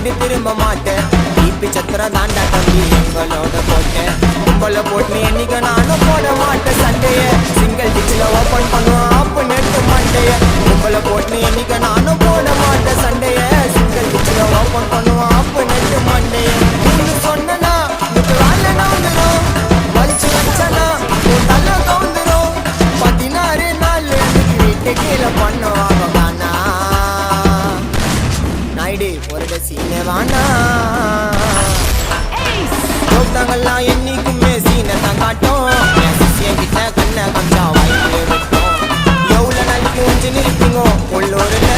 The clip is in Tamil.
வீடு திரும்ப மாட்டேன் தீப்பி சத்திரம் தாண்டா தம்பி எங்களோட போட்டேன் உங்களை போட்டு என்னைக்கு நானும் போட மாட்டேன் சண்டைய சிங்கிள் டிச்சில் ஓப்பன் பண்ணுவோம் அப்ப நெட்டு மாட்டைய உங்களை போட்டு என்னைக்கு நானும் போட மாட்டேன் சண்டைய சிங்கிள் டிச்சில் ஓப்பன் பண்ணுவோம் அப்ப நெட்டு மாட்டைய சொன்னா வேலை நவுந்துடும் வலிச்சு வச்சனா உன் தலை கவுந்துடும் 16 நாள் வீட்டு கீழே பண்ணுவாங்க காணா நாயுடு ஒரு சீனை வானா தோட்டங்கள்லாம் என்னைக்குமே சீனை தான் காட்டும் கிட்ட கண்ணை கஞ்சா வாய்ப்பு விட்டோம் எவ்வளோ நாளைக்கு கொஞ்சம் நிற்பீங்க உள்ளூரில்